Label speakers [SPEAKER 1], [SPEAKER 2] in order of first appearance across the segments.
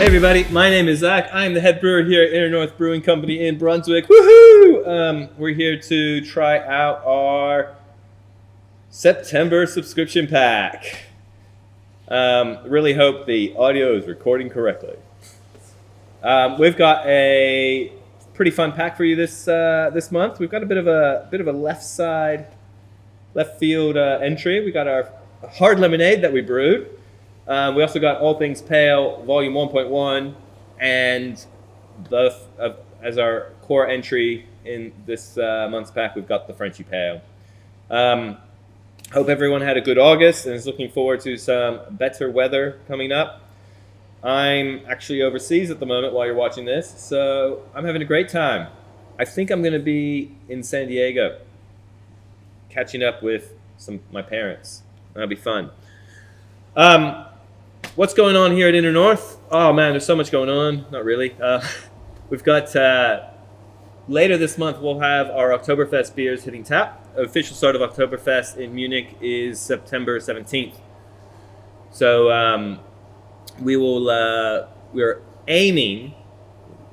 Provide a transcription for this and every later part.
[SPEAKER 1] Hey everybody, my name is Zach. I'm the head brewer here at Inner North Brewing Company in Brunswick. Woohoo! We're here to try out our September subscription pack. Really hope the audio is recording correctly. We've got a pretty fun pack for you this month. We've got a bit of a left field entry. We got our hard lemonade that we brewed. We also got All Things Pale Volume 1.1, and as our core entry in this month's pack, we've got the Frenchy Pale. Hope everyone had a good August and is looking forward to some better weather coming up. I'm actually overseas at the moment while you're watching this, so I'm having a great time. I think I'm going to be in San Diego, catching up with my parents. That'll be fun. What's going on here at Inner North? Oh man, there's so much going on. Not really. We've got later this month we'll have our Oktoberfest beers hitting tap. Official start of Oktoberfest in Munich is September 17th. So we're aiming.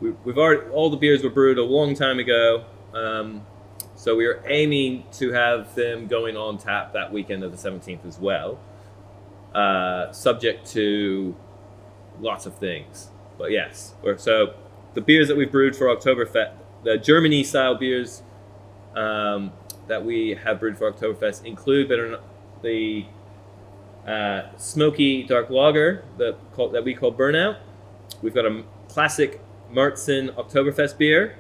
[SPEAKER 1] We've already, all the beers were brewed a long time ago. So we are aiming to have them going on tap that weekend of the 17th as well. Subject to lots of things, but yes. So the beers that we've brewed for Oktoberfest, the Germany style beers that we have brewed for Oktoberfest include the smoky dark lager that we call Burnout. We've got a classic Märzen Oktoberfest beer.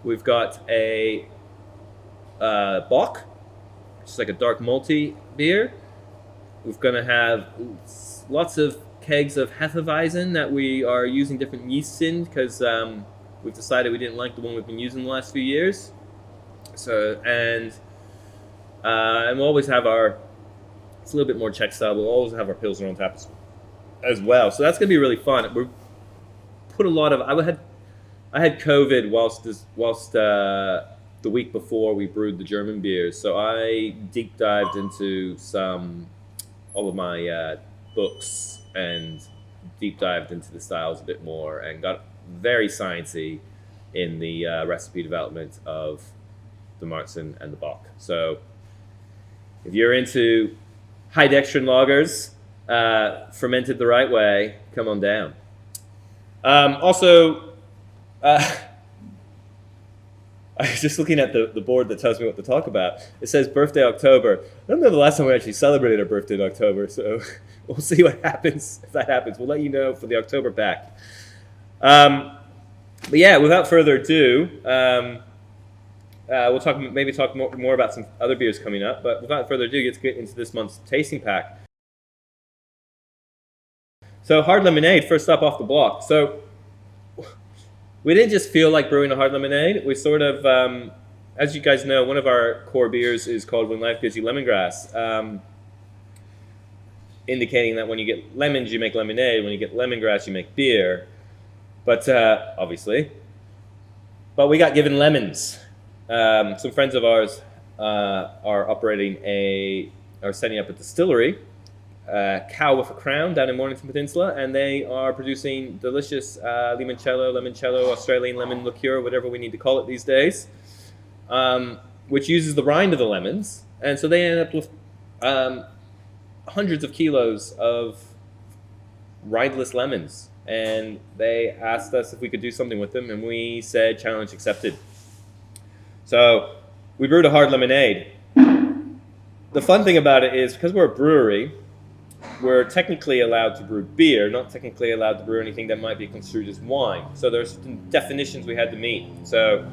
[SPEAKER 1] We've got a Bock, which is like a dark malty beer. We're going to have lots of kegs of Hefeweizen that we are using different yeasts in because we've decided we didn't like the one we've been using the last few years. So and we'll always have it's a little bit more Czech style. We'll always have our Pilsner on tap as well. So that's going to be really fun. We put a lot of. I had COVID whilst the week before we brewed the German beers, so I deep dived into all of my books and deep dived into the styles a bit more and got very sciencey in the recipe development of the Märzen and the Bock. So if you're into high dextrin lagers, fermented the right way, come on down. I was just looking at the board that tells me what to talk about. It says birthday October. I don't know the last time we actually celebrated our birthday in October, so we'll see what happens if that happens. We'll let you know for the October pack. But yeah, without further ado, we'll talk more about some other beers coming up. But without further ado, let's get into this month's tasting pack. So hard lemonade, first up off the block. So we didn't just feel like brewing a hard lemonade. We sort of, as you guys know, one of our core beers is called When Life Gives You Lemongrass, indicating that when you get lemons, you make lemonade. When you get lemongrass, you make beer. But obviously, we got given lemons. Some friends of ours are setting up a distillery, Cow with a Crown, down in Mornington Peninsula, and they are producing delicious limoncello, Australian lemon liqueur, whatever we need to call it these days, which uses the rind of the lemons. And so they end up with hundreds of kilos of rindless lemons. And they asked us if we could do something with them, and we said challenge accepted. So we brewed a hard lemonade. The fun thing about it is, because we're a brewery, we're technically allowed to brew beer, not technically allowed to brew anything that might be construed as wine. So there's definitions we had to meet. So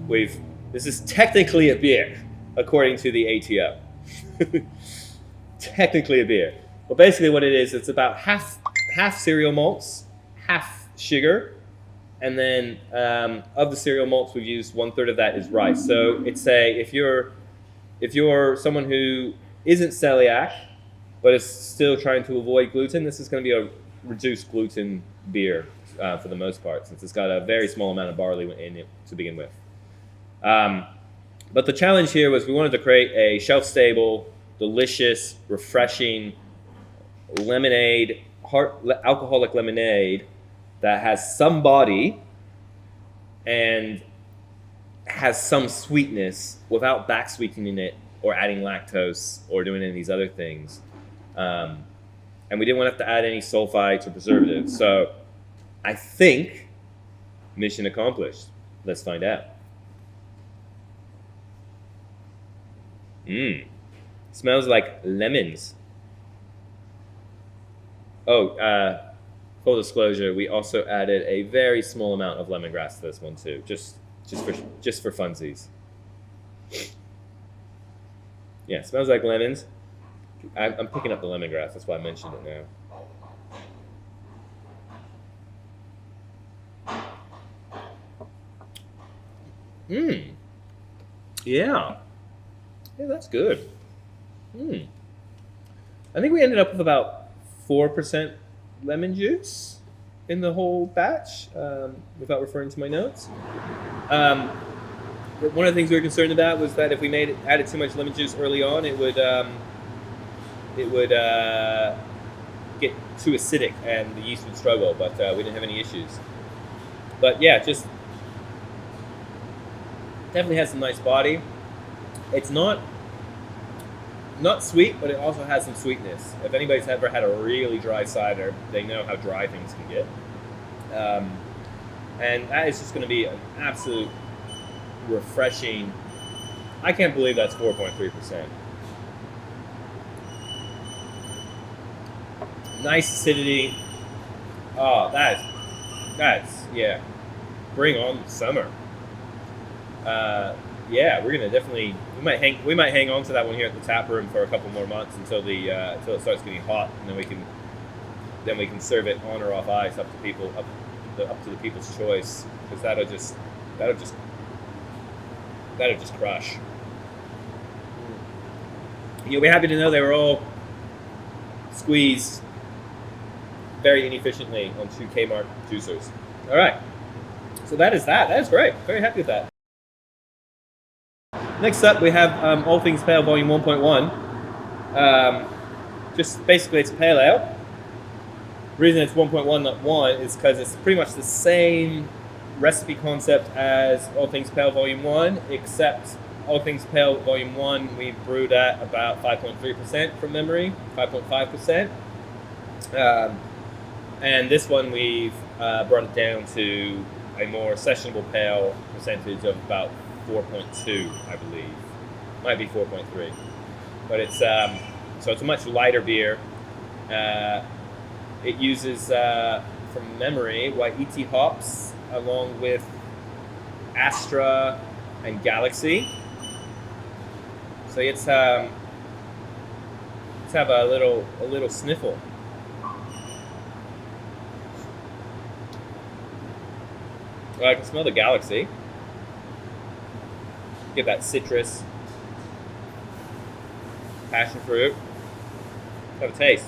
[SPEAKER 1] this is technically a beer, according to the ATO. Technically a beer. Well, basically what it is, it's about half cereal malts, half sugar, and then of the cereal malts we've used 1/3 of that is rice. So it's if you're someone who isn't celiac, but is still trying to avoid gluten, this is going to be a reduced gluten beer for the most part, since it's got a very small amount of barley in it to begin with. But the challenge here was we wanted to create a shelf-stable, delicious, refreshing lemonade, alcoholic lemonade that has some body and has some sweetness without back sweetening it or adding lactose or doing any of these other things. And we didn't want to have to add any sulfites or preservatives. So I think mission accomplished. Let's find out. Smells like lemons. Oh, full disclosure, we also added a very small amount of lemongrass to this one too, just for funsies. Yeah, smells like lemons. I'm picking up the lemongrass. That's why I mentioned it now. Yeah. Yeah, that's good. I think we ended up with about 4% lemon juice in the whole batch, without referring to my notes. One of the things we were concerned about was that if we added too much lemon juice early on, it would get too acidic and the yeast would struggle. But we didn't have any issues. But yeah, just definitely has some nice body. It's not sweet, but it also has some sweetness. If anybody's ever had a really dry cider, they know how dry things can get. And that is just going to be an absolute refreshing. I can't believe that's 4.3%. Nice acidity. Oh, that's yeah. Bring on summer. Yeah, we're gonna definitely we might hang on to that one here at the tap room for a couple more months until it starts getting hot, and then we can serve it on or off ice up to the people's choice, because that'll just crush. You'll be happy to know they were all squeezed very inefficiently on 2 Kmart juicers. All right, so that is that. That is great. Very happy with that. Next up, we have All Things Pale Volume 1.1. Just basically, it's a pale ale. The reason it's 1.1, not 1, is because it's pretty much the same recipe concept as All Things Pale Volume 1, except All Things Pale Volume 1 we brewed at about 5.3% from memory, 5.5%. And this one we've brought it down to a more sessionable pale percentage of about 4.2, I believe. Might be 4.3. But it's so it's a much lighter beer. It uses, from memory, Wai-iti hops along with Astra and Galaxy. So let's have a little sniffle. Well, I can smell the Galaxy. Get that citrus, passion fruit. Have a taste.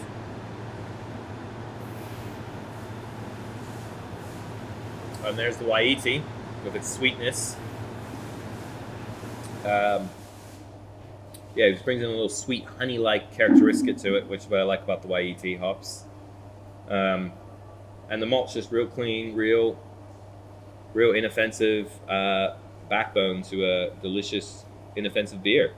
[SPEAKER 1] And there's the Wai-iti with its sweetness. Yeah, it just brings in a little sweet honey-like characteristic to it, which is what I like about the Wai-iti hops. And the malt's just real clean, real inoffensive backbone to a delicious, inoffensive beer.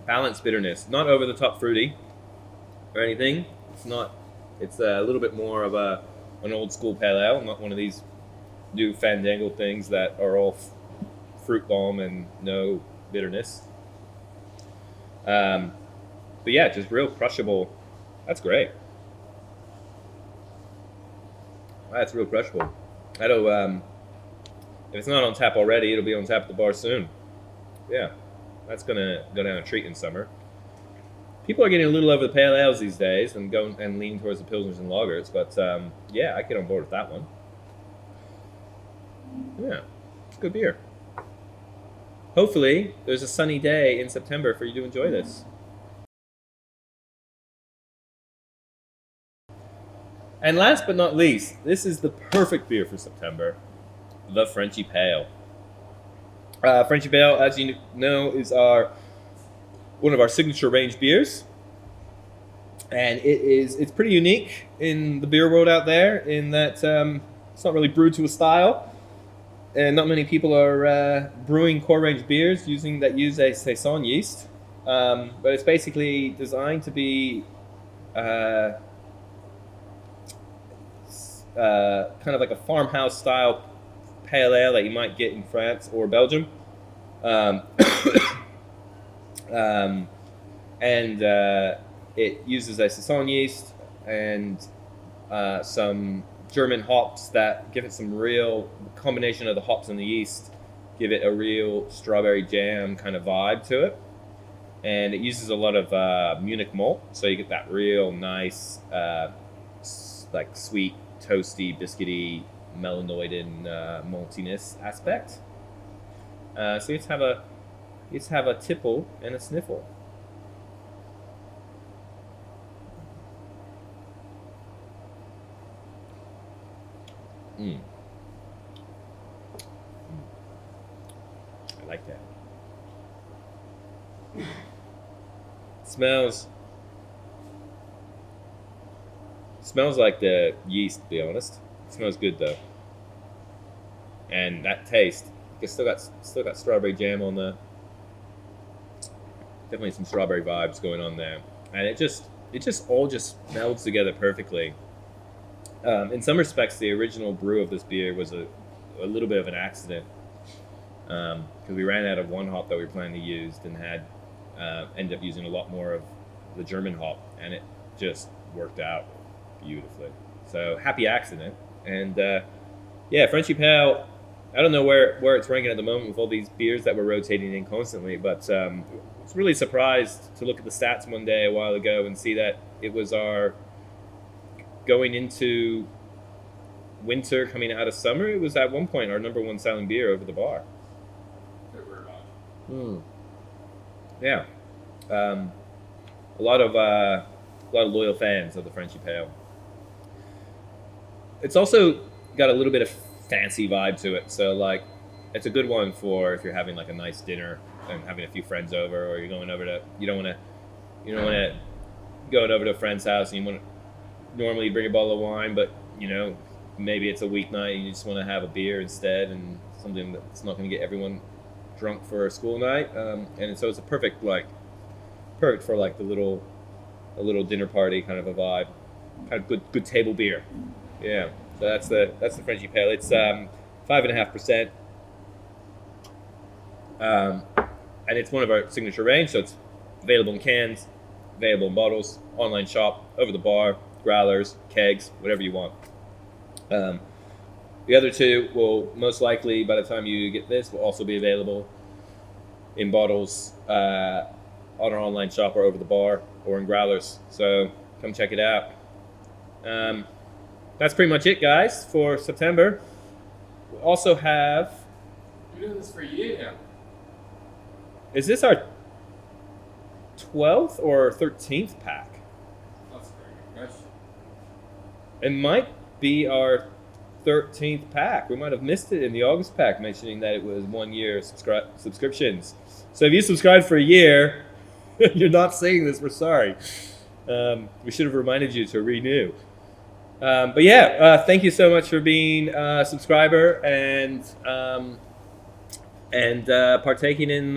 [SPEAKER 1] Balanced bitterness, not over the top fruity or anything. It's a little bit more of an old school pale ale, not one of these new fandangled things that are all fruit bomb and no bitterness. But yeah, just real crushable. That's great. That's real crushable. That'll, if it's not on tap already, it'll be on tap at the bar soon. Yeah, that's gonna go down a treat in summer. People are getting a little over the pale ales these days and going and leaning towards the pilsners and lagers, but yeah, I get on board with that one. Yeah, it's good beer. Hopefully, there's a sunny day in September for you to enjoy this. And last but not least, this is the perfect beer for September, the Frenchy Pale. Frenchy Pale, as you know, is one of our signature range beers. and it's pretty unique in the beer world out there in that it's not really brewed to a style, and not many people are brewing core range beers that use a saison yeast. But it's basically designed to be kind of like a farmhouse style pale ale that you might get in France or Belgium. Um, and it uses a saison yeast and some German hops that give it some real combination of the hops and the yeast, give it a real strawberry jam kind of vibe to it. And it uses a lot of Munich malt, so you get that real nice, like sweet, toasty, biscuity, melanoidin maltiness aspect. So you just have a tipple and a sniffle. Mm. I like that. Smells like the yeast, to be honest. It smells good though. And that taste, it's still got strawberry jam on there. Definitely some strawberry vibes going on there. And it just all just melds together perfectly. In some respects, the original brew of this beer was a little bit of an accident because we ran out of one hop that we were planning to use and had ended up using a lot more of the German hop, and it just worked out beautifully. So happy accident. And yeah, Frenchy Pale, I don't know where it's ranking at the moment with all these beers that we're rotating in constantly, but I was really surprised to look at the stats one day a while ago and see that it was our going into winter, coming out of summer, it was at one point our number one selling beer over the bar. Yeah, a lot of loyal fans of the Frenchy Pale. It's also got a little bit of fancy vibe to it, so like it's a good one for if you're having like a nice dinner and having a few friends over, or you're going over to you don't want to going over to a friend's house and you want to normally bring a bottle of wine, but maybe it's a weeknight and you just want to have a beer instead, and something that's not going to get everyone drunk for a school night. And so it's a perfect for like a little dinner party kind of a vibe, kind of good table beer. Yeah, so that's the Frenchy Pale. It's 5.5%, and it's one of our signature range. So it's available in cans, available in bottles, online shop, over the bar, growlers, kegs, whatever you want. The other two will most likely, by the time you get this, will also be available in bottles on our online shop or over the bar or in growlers. So come check it out. That's pretty much it, guys, for September. We also have...
[SPEAKER 2] We're doing this for a year now.
[SPEAKER 1] Is this our 12th or 13th pack?
[SPEAKER 2] That's a very good question.
[SPEAKER 1] It might be our 13th pack. We might have missed it in the August pack, mentioning that it was 1 year subscriptions. So if you subscribed for a year, you're not seeing this. We're sorry. We should have reminded you to renew. But yeah, thank you so much for being a subscriber and partaking in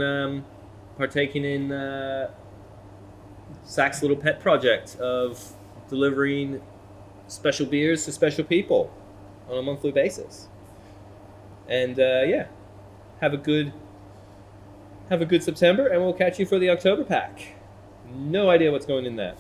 [SPEAKER 1] Zach's little pet project of delivering special beers to special people on a monthly basis. And yeah, have a good September, and we'll catch you for the October pack. No idea what's going in that.